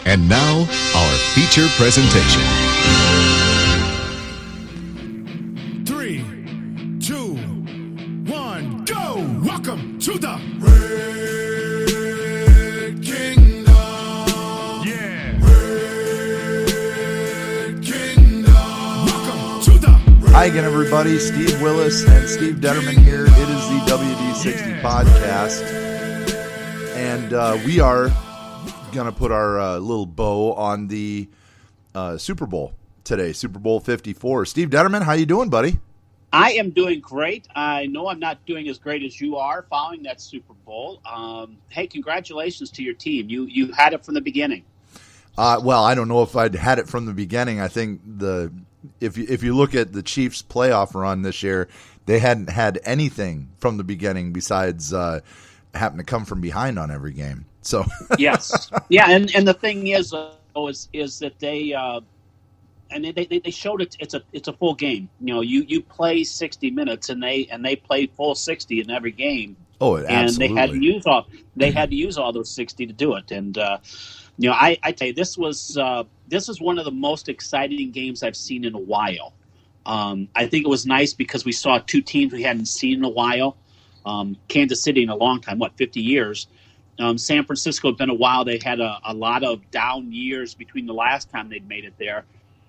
And now, our feature presentation. 3, 2, 1, go! Welcome to the Red Kingdom. Yeah. Red Kingdom. Welcome to the Hi again, everybody. Steve Willis and Steve Detterman here. It is the WD60 podcast. And we are going to put our little bow on the Super Bowl today, Super Bowl 54. Steve Detterman, how you doing, buddy? I am doing great. I know I'm not doing as great as you are following that Super Bowl. Hey, congratulations to your team. You had it from the beginning. Well, I don't know if I'd had it from the beginning. I think if you look at the Chiefs' playoff run this year, they hadn't had anything from the beginning besides having to come from behind on every game. So yes, yeah, and the thing is that they showed it. It's a full game. You know, you play 60 minutes, and they played full 60 in every game. Oh, absolutely. And they had to use all those 60 to do it. And I tell you, this was one of the most exciting games I've seen in a while. I think it was nice because we saw two teams we hadn't seen in a while. Kansas City in a long time, 50 years. San Francisco had been a while. They had a lot of down years between the last time they'd made it there.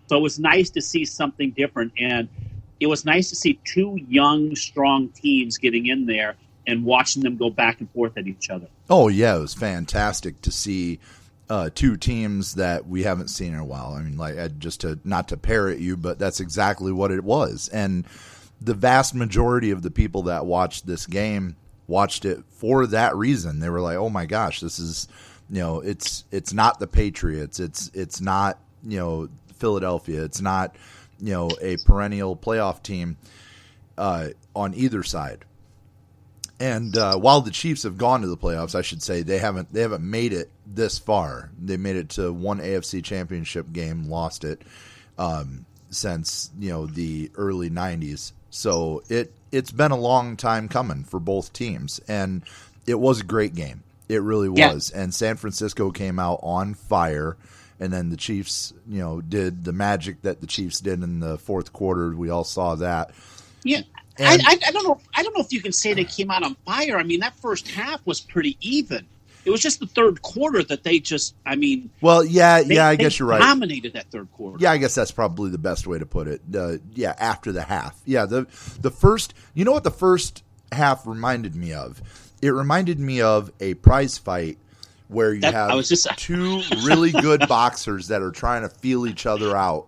So it was nice to see something different. And it was nice to see two young, strong teams getting in there and watching them go back and forth at each other. Oh, yeah, it was fantastic to see two teams that we haven't seen in a while. I mean, not to parrot you, but that's exactly what it was. And the vast majority of the people that watched this game watched it for that reason. They were like, "Oh my gosh, this is, it's not the Patriots. It's not, Philadelphia. It's not, a perennial playoff team on either side." And while the Chiefs have gone to the playoffs, I should say they haven't made it this far. They made it to one AFC Championship game, lost it since the early 90s. So it's been a long time coming for both teams, and it was a great game. It really was. Yeah. And San Francisco came out on fire, and then the Chiefs, did the magic that the Chiefs did in the fourth quarter. We all saw that. Yeah. And I don't know if you can say they came out on fire. I mean, that first half was pretty even. It was just the third quarter that they just, I guess you're right. Dominated that third quarter. Yeah, I guess that's probably the best way to put it. After the half. Yeah, the first, what the first half reminded me of? It reminded me of a prize fight where you have two really good boxers that are trying to feel each other out.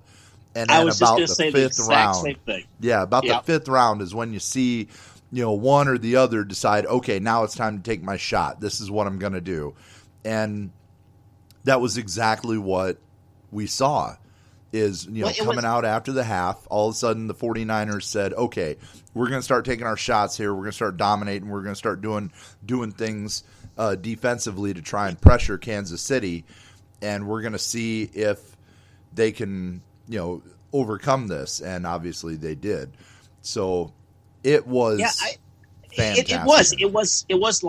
And then about the fifth round, the fifth round is when you see, one or the other decide, okay, now it's time to take my shot. This is what I'm going to do. And that was exactly what we saw is, coming out after the half, all of a sudden the 49ers said, okay, we're going to start taking our shots here. We're going to start dominating. We're going to start doing things defensively to try and pressure Kansas City. And we're going to see if they can, overcome this. And obviously they did. So it was fantastic. It was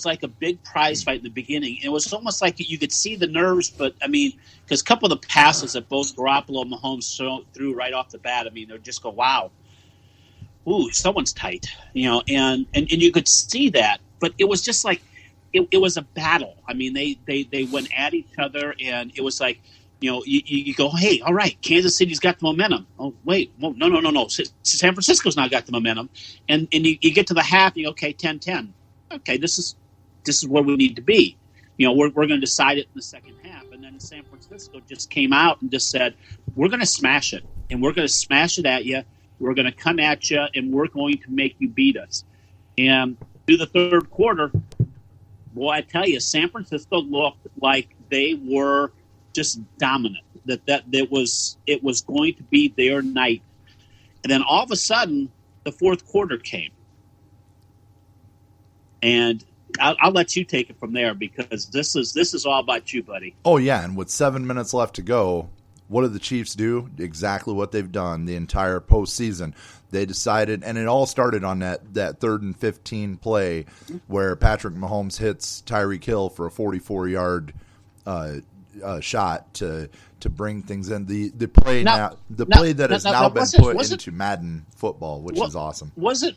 like a big prize fight in the beginning. It was almost like you could see the nerves, but I mean, because a couple of the passes that both Garoppolo and Mahomes threw right off the bat, I mean, they'll just go, wow, ooh, someone's tight, and you could see that, but it was just like it was a battle. I mean, they went at each other, and it was like, you go, hey, all right, Kansas City's got the momentum. Oh, wait, no. San Francisco's now got the momentum. And you get to the half, and you go, okay, 10-10. Okay, this is where we need to be. We're going to decide it in the second half. And then San Francisco just came out and just said, we're going to smash it. And we're going to smash it at you. We're going to come at you, and we're going to make you beat us. And through the third quarter, boy, I tell you, San Francisco looked like they were just dominant, that it was going to be their night. And then all of a sudden the fourth quarter came, and I'll let you take it from there, because this is all about you, buddy. Oh yeah. And with 7 minutes left to go, what did the Chiefs do? Exactly what they've done the entire postseason. They decided, and it all started on that 3rd and 15 play where Patrick Mahomes hits Tyreek Hill for a 44-yard shot to bring things in. The play play that has now been put into Madden football, which is awesome. Was it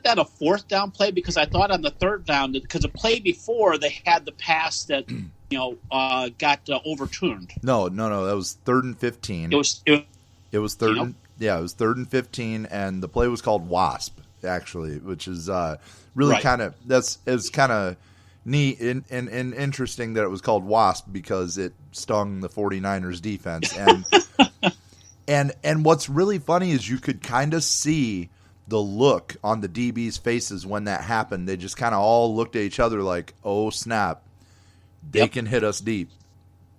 that a fourth down play? Because I thought on the third down, because the play before they had the pass that got overturned. No, that was 3rd and 15. It was third. It was 3rd and 15, and the play was called Wasp, actually, which is really kind of neat and interesting that it was called Wasp because it stung the 49ers defense. And and what's really funny is you could kind of see the look on the DB's faces when that happened. They just kind of all looked at each other like, oh snap, they can hit us deep.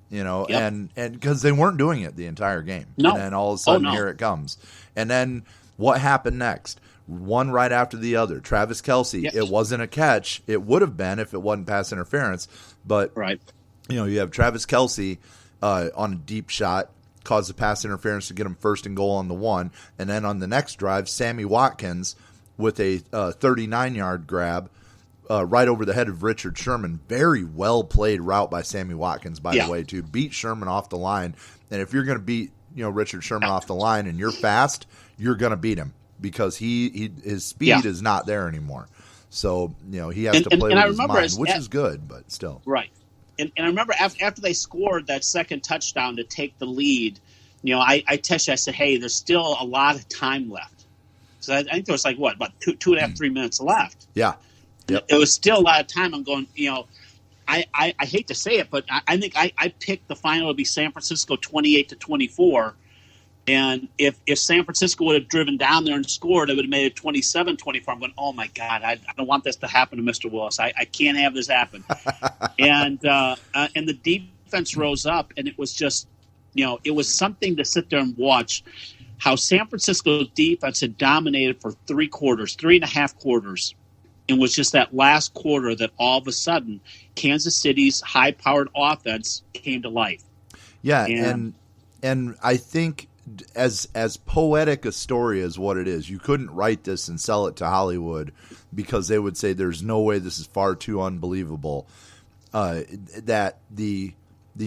And because they weren't doing it the entire game. No. And then all of a sudden, here it comes. And then what happened next? One right after the other. Travis Kelce, It wasn't a catch. It would have been if it wasn't pass interference. But, you have Travis Kelce on a deep shot, caused the pass interference to get him 1st and goal on the 1. And then on the next drive, Sammy Watkins with a 39-yard grab, right over the head of Richard Sherman. Very well played route by Sammy Watkins, by the way, to beat Sherman off the line. And if you're going to beat Richard Sherman off the line and you're fast, you're going to beat him because his speed is not there anymore. So he has to play with his mind, which is good, but still. Right. And I remember after they scored that second touchdown to take the lead, I texted you, I said, hey, there's still a lot of time left. So I think there was about 2.5, 3 minutes left. Yeah. Yep. It was still a lot of time. I'm going, I hate to say it, but I think I picked the final to be San Francisco 28-24. And if San Francisco would have driven down there and scored, it would have made it 27-24. I'm going, oh, my God, I don't want this to happen to Mr. Willis. I can't have this happen. And the defense rose up, and it was just, it was something to sit there and watch how San Francisco's defense had dominated for 3.5 quarters. It was just that last quarter that all of a sudden Kansas City's high-powered offense came to life. Yeah, and I think as poetic a story as what it is, you couldn't write this and sell it to Hollywood because they would say there's no way, this is far too unbelievable, that the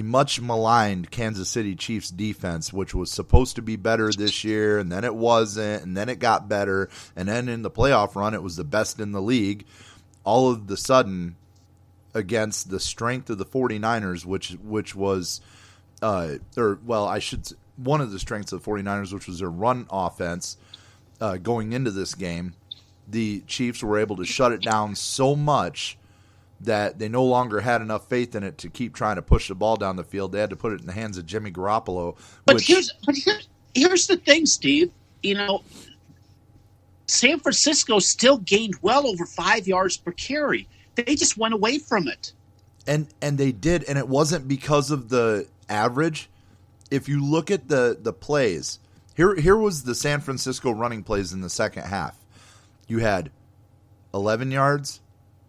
much maligned Kansas City Chiefs defense, which was supposed to be better this year, and then it wasn't, and then it got better, and then in the playoff run it was the best in the league, all of the sudden against the strength of the 49ers, which was one of the strengths of the 49ers, which was their run offense going into this game, the Chiefs were able to shut it down so much that they no longer had enough faith in it to keep trying to push the ball down the field. They had to put it in the hands of Jimmy Garoppolo. Here's the thing, Steve. San Francisco still gained well over 5 yards per carry. They just went away from it. And they did, and it wasn't because of the average. If you look at the plays, here was the San Francisco running plays in the second half. You had 11 yards,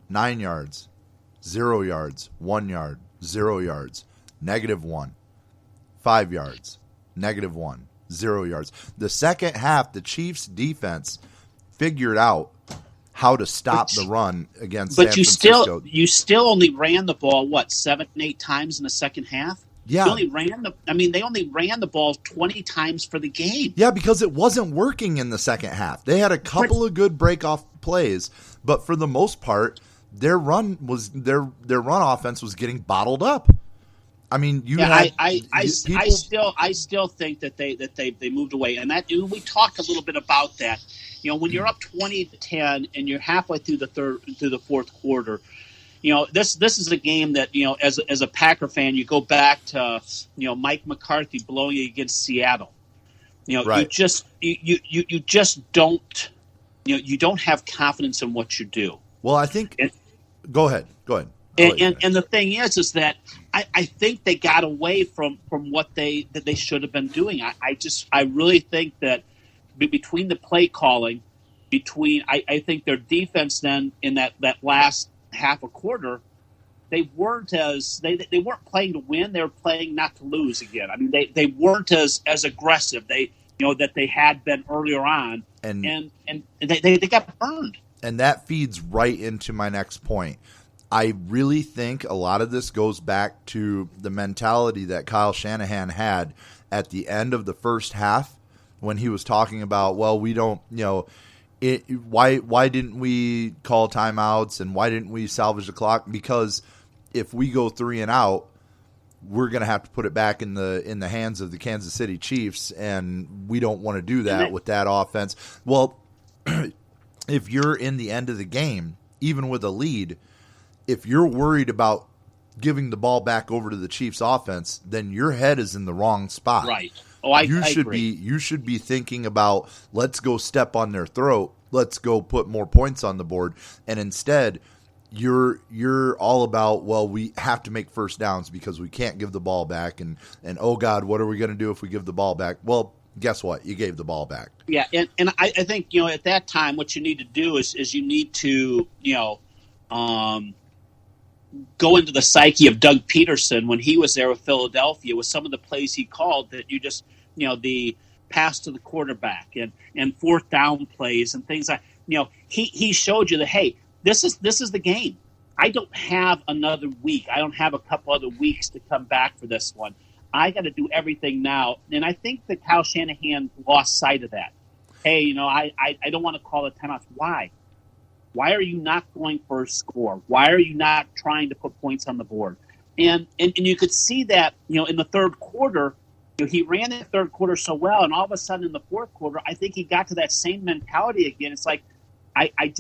9 yards, 0 yards, 1 yard, 0 yards, -1, 5 yards, -1, 0 yards. The second half, the Chiefs' defense figured out how to stop the run against San Francisco. But you still only ran the ball, 7, 8 times in the second half? Yeah. They only ran the ball 20 times for the game. Yeah, because it wasn't working in the second half. They had a couple of good break-off plays, but for the most part, their run offense was getting bottled up. I mean, I still think that they moved away, and that we talked a little bit about that. When you're up 20-10 and you're halfway through the fourth quarter, this is a game that as a Packer fan, you go back to Mike McCarthy blowing against Seattle. Right. You just don't you don't have confidence in what you do. Well, I think. Go ahead. And the thing is that I think they got away from what they should have been doing. I really think that between the play calling, I think their defense then in that last half a quarter, they weren't playing to win. They were playing not to lose again. I mean, they weren't as aggressive. That they had been earlier on, and they got burned. And that feeds right into my next point. I really think a lot of this goes back to the mentality that Kyle Shanahan had at the end of the first half when he was talking about, well, we don't, why didn't we call timeouts and why didn't we salvage the clock? Because if we go 3 and out, we're going to have to put it back in the hands of the Kansas City Chiefs, and we don't want to do that with that offense. Well, if you're in the end of the game, even with a lead, if you're worried about giving the ball back over to the Chiefs offense, then your head is in the wrong spot. Right. Oh, I agree. You should be thinking about, let's go step on their throat. Let's go put more points on the board. And instead, you're all about, well, we have to make first downs because we can't give the ball back. And oh God, what are we going to do if we give the ball back? Well, guess what? You gave the ball back. Yeah. And I think, at that time, what you need to do is you need to, go into the psyche of Doug Peterson when he was there with Philadelphia with some of the plays he called that you just, the pass to the quarterback and fourth down plays and things like, he showed you that, hey, this is the game. I don't have another week. I don't have a couple other weeks to come back for this one. I got to do everything now. And I think that Kyle Shanahan lost sight of that. Hey, I don't want to call the timeouts. Why? Why are you not going for a score? Why are you not trying to put points on the board? And you could see that, in the third quarter, he ran the third quarter so well, and all of a sudden in the fourth quarter, I think he got to that same mentality again. It's like, I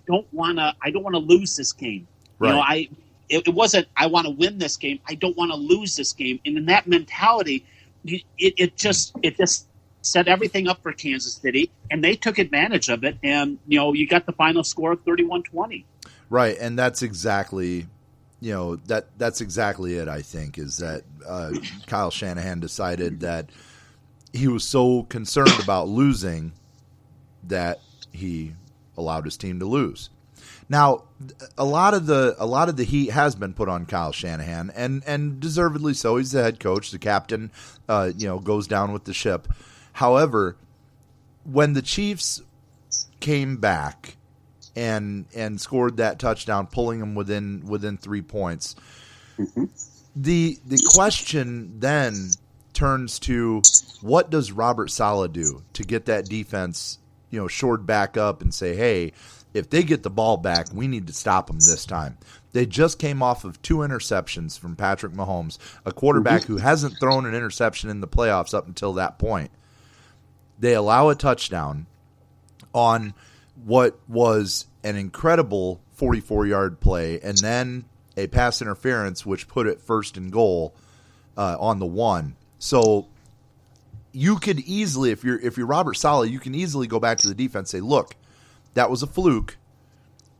don't want to lose this game. Right. It wasn't I want to win this game. I don't want to lose this game. And in that mentality, it just set everything up for Kansas City, and they took advantage of it. And, you got the final score of 31-20. Right, and that's exactly, that's exactly it, I think, is that Kyle Shanahan decided that he was so concerned about losing that he allowed his team to lose. Now, a lot of the heat has been put on Kyle Shanahan, and deservedly so. He's the head coach, the captain, goes down with the ship. However, when the Chiefs came back and scored that touchdown, pulling them within 3 points, the question then turns to, what does Robert Saleh do to get that defense, shored back up and say, hey, if they get the ball back, we need to stop them this time. They just came off of 2 interceptions from Patrick Mahomes, a quarterback who hasn't thrown an interception in the playoffs up until that point. They allow a touchdown on what was an incredible 44-yard play, and then a pass interference, which put it first and goal on the 1. So you could easily, if you're Robert Saleh, you can easily go back to the defense and say, look, that was a fluke.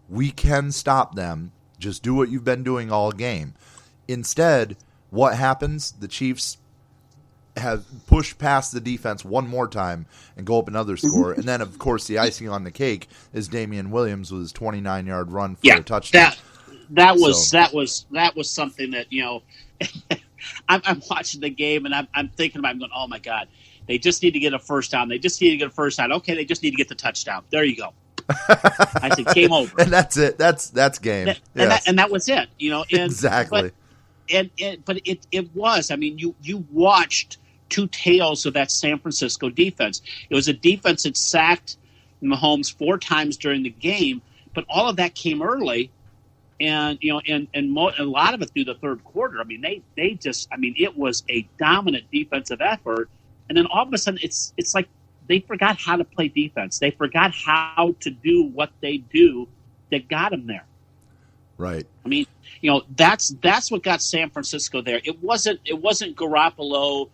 We can stop them. Just do what you've been doing all game. Instead, what happens? The Chiefs have pushed past the defense one more time and go up another score. And then, of course, the icing on the cake is Damian Williams with his 29-yard run for a touchdown. That was something that, I'm watching the game and I'm thinking about it, I'm going, oh my God, they just need to get a first down. Okay, they just need to get the touchdown. There you go. I said, game over. And that's it. That's game. And that was it. Exactly. But it was. I mean, you watched two tails of that San Francisco defense. It was a defense that sacked Mahomes 4 times during the game, but all of that came early, and a lot of it through the third quarter. I mean, they just. I mean, it was a dominant defensive effort, and then all of a sudden, it's like they forgot how to play defense. They forgot how to do what they do that got them there. Right. I mean, that's what got San Francisco there. It wasn't Garoppolo,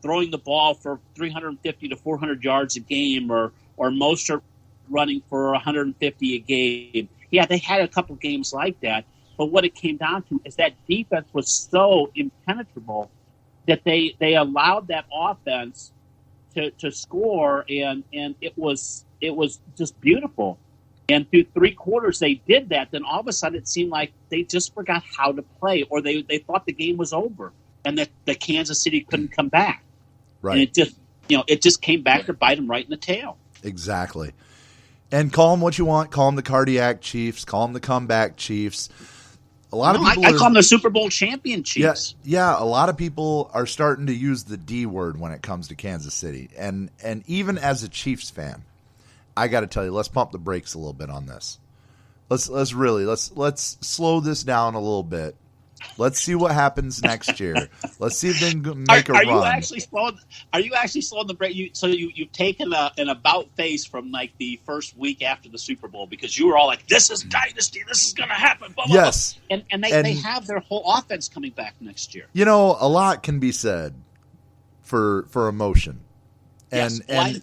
throwing the ball for 350 to 400 yards a game, or Mostert running for 150 a game. Yeah, they had a couple games like that, but what it came down to is that defense was so impenetrable that they allowed that offense to score, and it was just beautiful. And through 3 quarters they did that. Then all of a sudden it seemed like they just forgot how to play, or they thought the game was over and that the Kansas City couldn't come back. Right. And it just came back to bite them right in the tail. Exactly. And call them what you want. Call them the cardiac Chiefs. Call them the comeback Chiefs. A lot of people I call them the Super Bowl champion Chiefs. Yeah. A lot of people are starting to use the D word when it comes to Kansas City, and even as a Chiefs fan, I got to tell you, let's pump the brakes a little bit on this. Let's slow this down a little bit. Let's see what happens next year. Let's see if they can make a run. Are you actually slowing the break? You've taken an about face from like the first week after the Super Bowl because you were all like, "This is dynasty. This is going to happen." Blah, blah, yes, blah. And they have their whole offense coming back next year. You know, a lot can be said for emotion. And yes,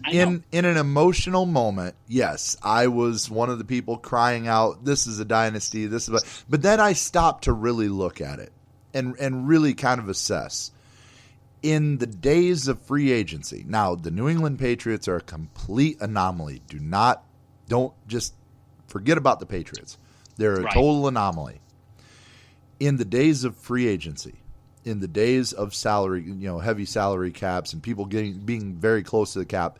in an emotional moment, yes, I was one of the people crying out, "This is a dynasty." But then I stopped to really look at it and really kind of assess. In the days of free agency, now the New England Patriots are a complete anomaly. Don't just forget about the Patriots. They're a total anomaly. In the days of free agency, in the days of salary, heavy salary caps and people being very close to the cap,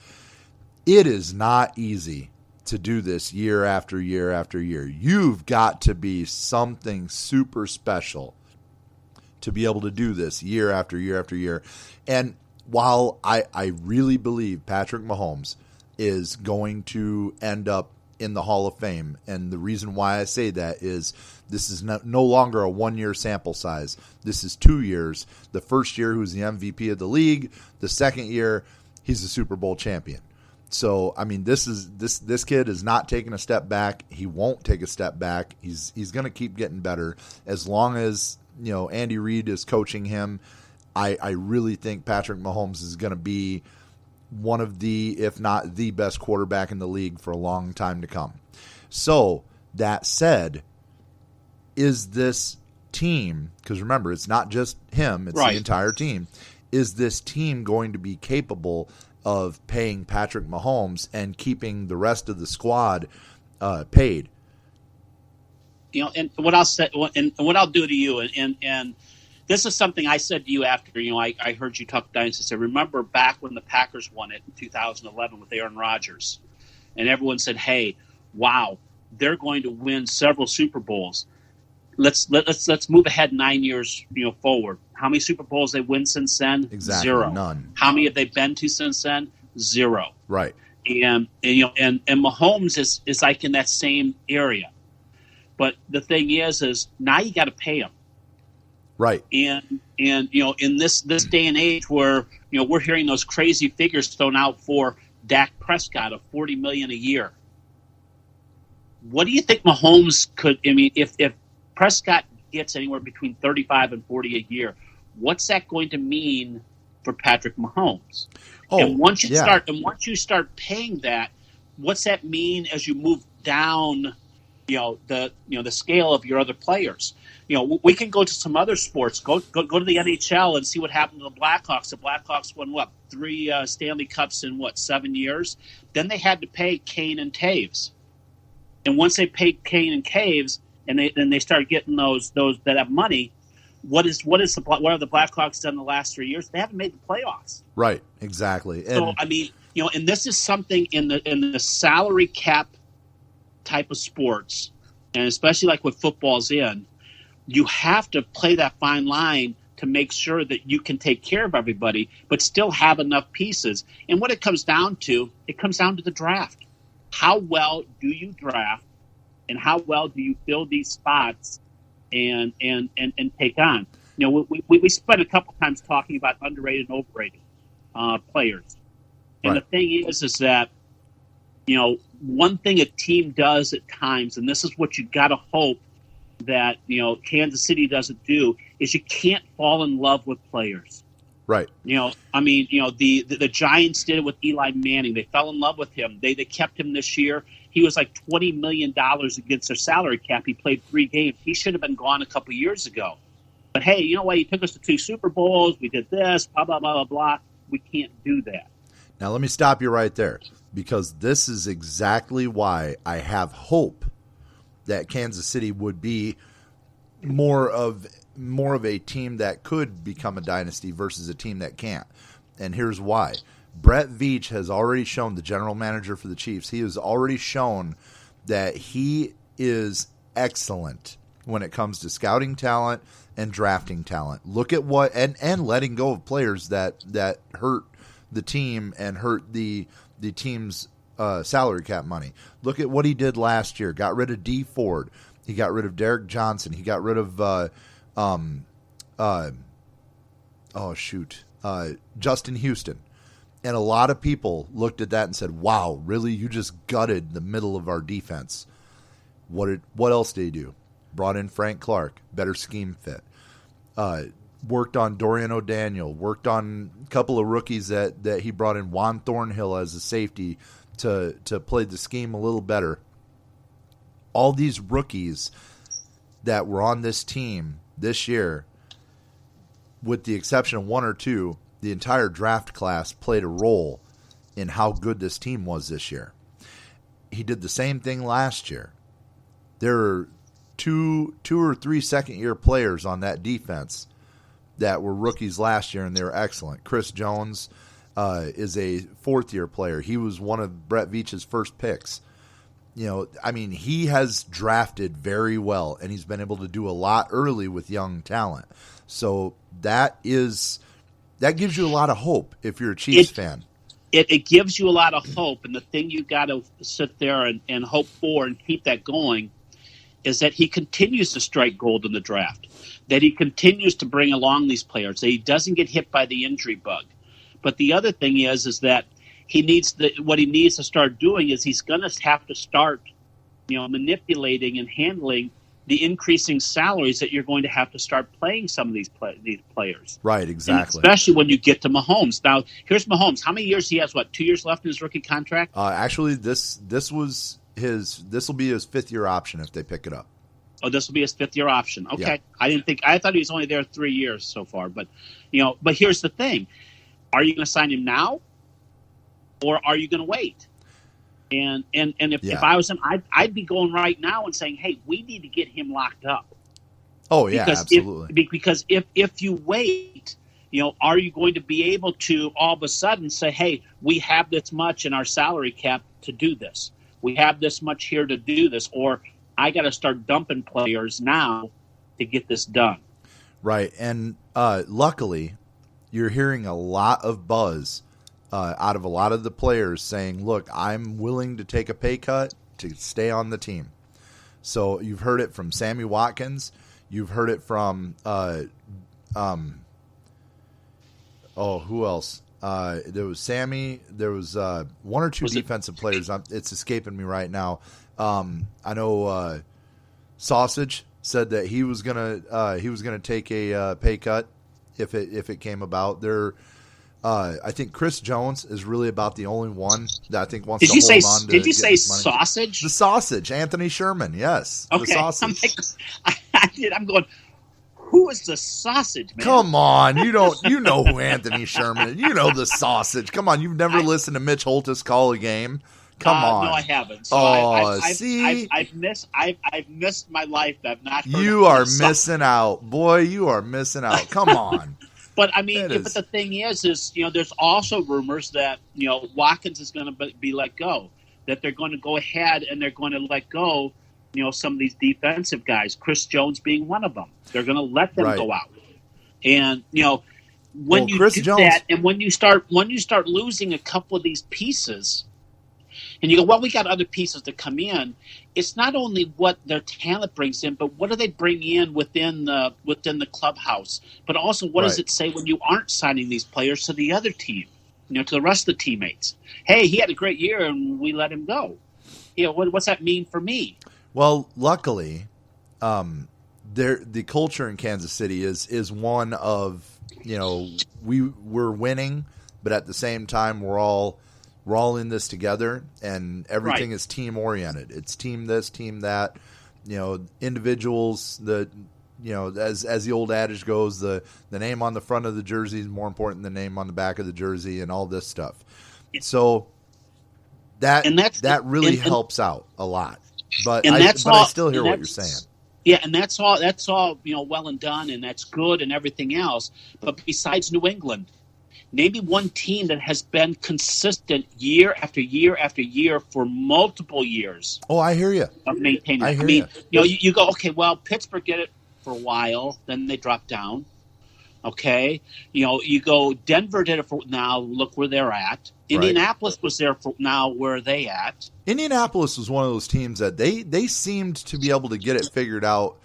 it is not easy to do this year after year after year. You've got to be something super special to be able to do this year after year after year. And while I really believe Patrick Mahomes is going to end up in the Hall of Fame, and the reason why I say that is this is no longer a 1-year sample size. This is 2 years. The first year, who's the MVP of the league. The second year, he's the Super Bowl champion. So, I mean, this kid is not taking a step back. He won't take a step back. He's going to keep getting better as long as Andy Reid is coaching him. I really think Patrick Mahomes is going to be one of the, if not the best quarterback in the league for a long time to come. So, that said, is this team, because remember, it's not just him, it's the entire team, is this team going to be capable of paying Patrick Mahomes and keeping the rest of the squad paid? And what I'll say, and what I'll do to you, and this is something I said to you after, I heard you talk dynasty. So remember back when the Packers won it in 2011 with Aaron Rodgers, and everyone said, "Hey, wow, they're going to win several Super Bowls." Let's move ahead 9 years, forward. How many Super Bowls they win since then? Exactly, 0. None. How many have they been to since then? 0. Right. And Mahomes is like in that same area. But the thing is now you got to pay him. Right. And in this day and age where we're hearing those crazy figures thrown out for Dak Prescott of $40 million a year. What do you think Mahomes could? I mean, if Prescott gets anywhere between 35 and 40 a year, what's that going to mean for Patrick Mahomes? And once you start paying that, what's that mean as you move down? The scale of your other players. We can go to some other sports. Go to the NHL and see what happened to the Blackhawks. The Blackhawks won 3 Stanley Cups in 7 years. Then they had to pay Kane and Taves. And once they paid Kane and Taves, and they started getting those that have money, what have the Blackhawks done the last 3 years? They haven't made the playoffs. Right. Exactly. And so I mean, and this is something in the salary cap type of sports, and especially like what football's in, you have to play that fine line to make sure that you can take care of everybody, but still have enough pieces. And what it comes down to the draft. How well do you draft, and how well do you fill these spots and take on? We spent a couple times talking about underrated and overrated players, and the thing is that one thing a team does at times, and this is what you got to hope that Kansas City doesn't do, is you can't fall in love with players. Right. The Giants did it with Eli Manning. They fell in love with him. They kept him this year. He was like $20 million against their salary cap. He played 3 games. He should have been gone a couple years ago. But hey, you know what? He took us to 2 Super Bowls. We did this, blah, blah, blah, blah, blah. We can't do that. Now, let me stop you right there, because this is exactly why I have hope that Kansas City would be more of a team that could become a dynasty versus a team that can't. and here's why. Brett Veach has already shown, the general manager for the Chiefs, he has already shown that he is excellent when it comes to scouting talent and drafting talent. Look at what and letting go of players that hurt the team and hurt the team's salary cap money. Look at what he did last year. Got rid of D Ford. He got rid of Derek Johnson. He got rid of Justin Houston. And a lot of people looked at that and said, "Wow, really? You just gutted the middle of our defense." What else did he do? Brought in Frank Clark, better scheme fit. Worked on Dorian O'Daniel. Worked on a couple of rookies that he brought in. Juan Thornhill as a safety to play the scheme a little better. All these rookies that were on this team this year, with the exception of one or two, the entire draft class played a role in how good this team was this year. He did the same thing last year. There are two or three second-year players on that defense that were rookies last year, and they were excellent. Chris Jones is a fourth-year player. He was one of Brett Veach's first picks. He has drafted very well, and he's been able to do a lot early with young talent. So that gives you a lot of hope if you're a Chiefs fan. It gives you a lot of hope, and the thing you got to sit there and hope for and keep that going is that he continues to strike gold in the draft, that he continues to bring along these players, that he doesn't get hit by the injury bug. But the other thing is that what he needs to start doing is he's going to have to start, manipulating and handling the increasing salaries that you're going to have to start playing some of these players. Right, exactly. And especially when you get to Mahomes. Now, here's Mahomes. How many years he has? 2 years left in his rookie contract? Actually, this will be his fifth-year option if they pick it up. Oh, this will be his fifth-year option. Okay, yeah. I thought he was only there 3 years so far. But but here's the thing: are you going to sign him now, or are you going to wait? And if I was him, I'd be going right now and saying, hey, we need to get him locked up. Oh yeah, absolutely. Because if you wait, are you going to be able to all of a sudden say, hey, we have this much in our salary cap to do this. We have this much here to do this, or I got to start dumping players now to get this done. Right, and luckily, you're hearing a lot of buzz out of a lot of the players saying, look, I'm willing to take a pay cut to stay on the team. So you've heard it from Sammy Watkins. You've heard it from, who else? There was Sammy. There was one or two defensive players. It's escaping me right now. I know Sausage said that he was gonna take a pay cut if it came about. I think Chris Jones is really about the only one that I think wants to hold on to. Did you say Sausage? The Sausage, Anthony Sherman. Yes, okay. The Sausage. I'm going. Who is the Sausage, man? Come on, you know who Anthony Sherman is. You know the Sausage. Come on, you've never listened to Mitch Holtis call a game. Come on. No, I haven't. So see, I've missed my life. I've not. You are missing out, boy. You are missing out. Come on. But I mean, but the thing is, there's also rumors that Watkins is going to be let go. That they're going to go ahead and they're going to let go, some of these defensive guys. Chris Jones being one of them. They're going to let them go out. And when you do that, and when you start losing a couple of these pieces. And you go, well, we got other pieces to come in. It's not only what their talent brings in, but what do they bring in within the clubhouse? But also, what does it say when you aren't signing these players to the other team, to the rest of the teammates? Hey, he had a great year, and we let him go. What's that mean for me? Well, luckily, the culture in Kansas City is one of we're winning, but at the same time we're all in this together, and everything is team oriented. It's team this, team that. Individuals. As the old adage goes, the name on the front of the jersey is more important than the name on the back of the jersey, and all this stuff. So that really helps out a lot. But I still hear what you're saying. Yeah, and that's all well and done, and that's good and everything else. But besides New England, maybe one team that has been consistent year after year after year for multiple years. Oh, I hear you. Of maintaining. I hear you. You go, okay, well, Pittsburgh did it for a while, then they dropped down. Okay, you go, Denver did it for now. Look where they're at. Indianapolis was there for now. Where are they at? Indianapolis was one of those teams that they seemed to be able to get it figured out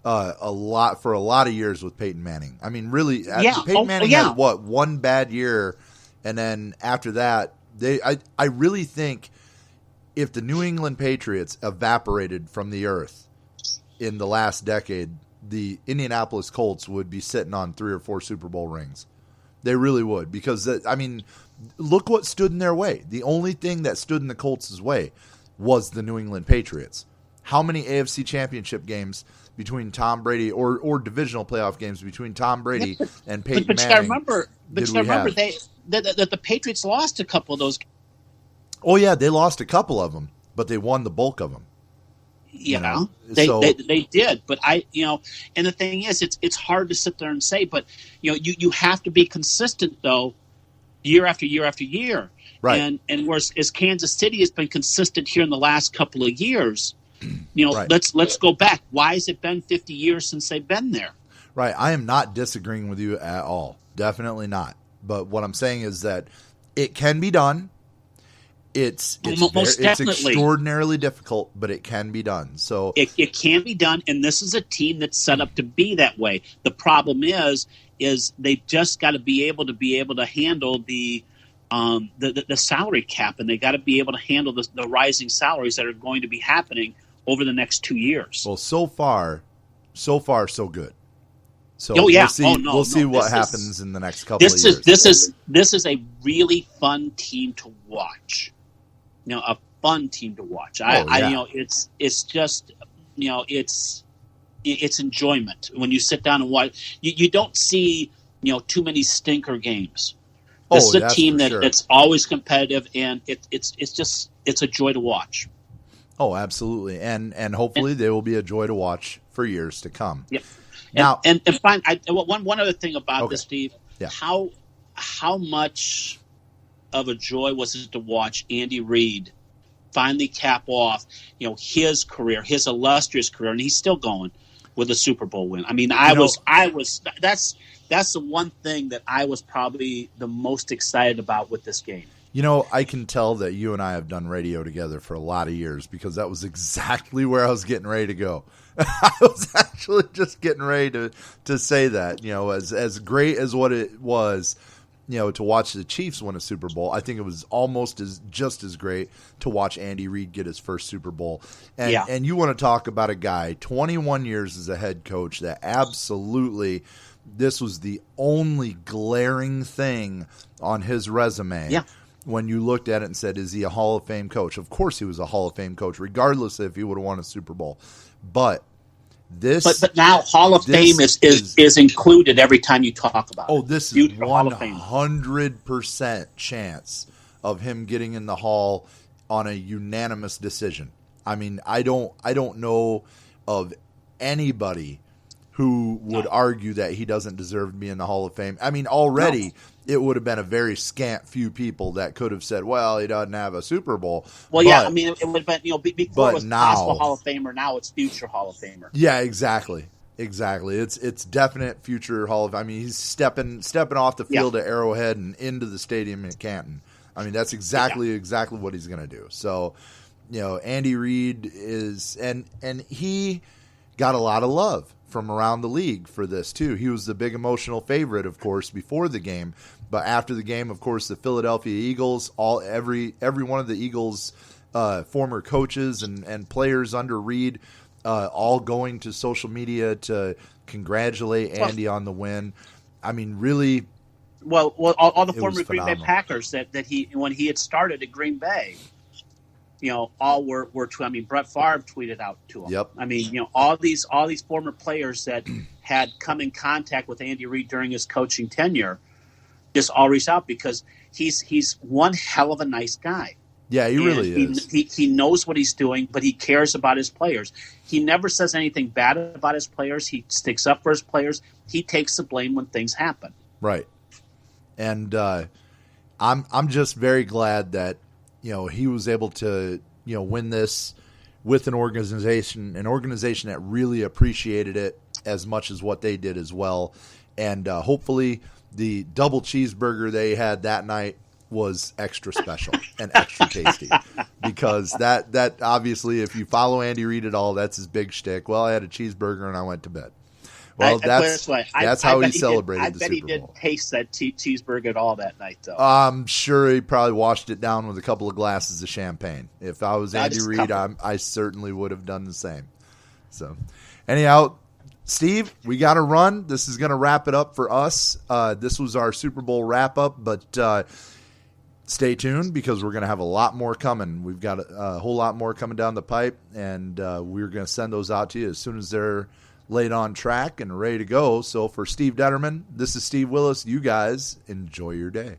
a lot for a lot of years with Peyton Manning. I mean, really, Peyton Manning had one bad year, and then after that, I really think if the New England Patriots evaporated from the earth in the last decade, the Indianapolis Colts would be sitting on 3 or 4 Super Bowl rings. They really would, because look what stood in their way. The only thing that stood in the Colts' way was the New England Patriots. How many AFC Championship games between Tom Brady or divisional playoff games between Tom Brady and Peyton Manning? But you got to remember that the Patriots lost a couple of those. Oh yeah, they lost a couple of them, but they won the bulk of them. They did, but and the thing is, it's hard to sit there and say, but you have to be consistent though, year after year after year, right? And whereas Kansas City has been consistent here in the last couple of years. Right. Let's go back. Why has it been 50 years since they've been there? Right. I am not disagreeing with you at all. Definitely not. But what I'm saying is that it can be done. It's extraordinarily difficult, but it can be done. So it can be done, and this is a team that's set up to be that way. The problem is they've just got to be able to handle the salary cap, and they got to be able to handle the rising salaries that are going to be happening over the next 2 years. Well, so far, so good. So we'll see what happens in the next couple of years. This is a really fun team to watch. A fun team to watch. It's just it's enjoyment when you sit down and watch. You don't see too many stinker games. This is a team that's always competitive, and it's a joy to watch. Oh, absolutely, and hopefully they will be a joy to watch for years to come. Yeah. Now, and one other thing about this, Steve. Yeah. How much of a joy was it to watch Andy Reid finally cap off, his career, his illustrious career, and he's still going with a Super Bowl win. I mean, that's the one thing that I was probably the most excited about with this game. I can tell that you and I have done radio together for a lot of years, because that was exactly where I was getting ready to go. I was actually just getting ready to say that, as great as what it was, to watch the Chiefs win a Super Bowl, I think it was almost just as great to watch Andy Reid get his first Super Bowl. And you want to talk about a guy, 21 years as a head coach, that absolutely, this was the only glaring thing on his resume. Yeah. When you looked at it and said, is he a Hall of Fame coach? Of course he was a Hall of Fame coach, regardless if he would have won a Super Bowl. But now Hall of Fame is included every time you talk about it. Oh, this is 100% chance of him getting in the Hall on a unanimous decision. I mean, I don't know of anybody who would argue that he doesn't deserve to be in the Hall of Fame. I mean, already it would have been a very scant few people that could have said, well, he doesn't have a Super Bowl. Well, it would have been, before it was possible Hall of Famer, now it's future Hall of Famer. Yeah, exactly. It's definite future Hall of Fame. I mean, he's stepping off the field at Arrowhead and into the stadium in Canton. I mean, that's exactly what he's going to do. So, Andy Reid is, and he got a lot of love from around the league for this too. He was the big emotional favorite, of course, before the game, but after the game, of course, the Philadelphia Eagles, every one of the Eagles former coaches and players under Reid, all going to social media to congratulate Andy on the win. I mean, really. Well, all the former Green Bay Packers that he, when he had started at Green Bay, all were I mean, Brett Favre tweeted out to him. Yep. I mean, all these former players that had come in contact with Andy Reid during his coaching tenure just all reached out, because he's one hell of a nice guy. Yeah, he really is. He knows what he's doing, but he cares about his players. He never says anything bad about his players. He sticks up for his players. He takes the blame when things happen. Right. And I'm just very glad that he was able to win this with an organization that really appreciated it as much as what they did as well. And hopefully the double cheeseburger they had that night was extra special and extra tasty, because that obviously, if you follow Andy Reid at all, that's his big shtick. Well, I had a cheeseburger and I went to bed. Well, that's how he celebrated the Super Bowl. I bet he didn't taste that cheeseburger at all that night, though. I'm sure he probably washed it down with a couple of glasses of champagne. If I was Andy Reid, I certainly would have done the same. So, anyhow, Steve, we got to run. This is going to wrap it up for us. This was our Super Bowl wrap-up, but stay tuned because we're going to have a lot more coming. We've got a whole lot more coming down the pipe, and we're going to send those out to you as soon as they're laid on track and ready to go. So for Steve Detterman, this is Steve Willis. You guys enjoy your day.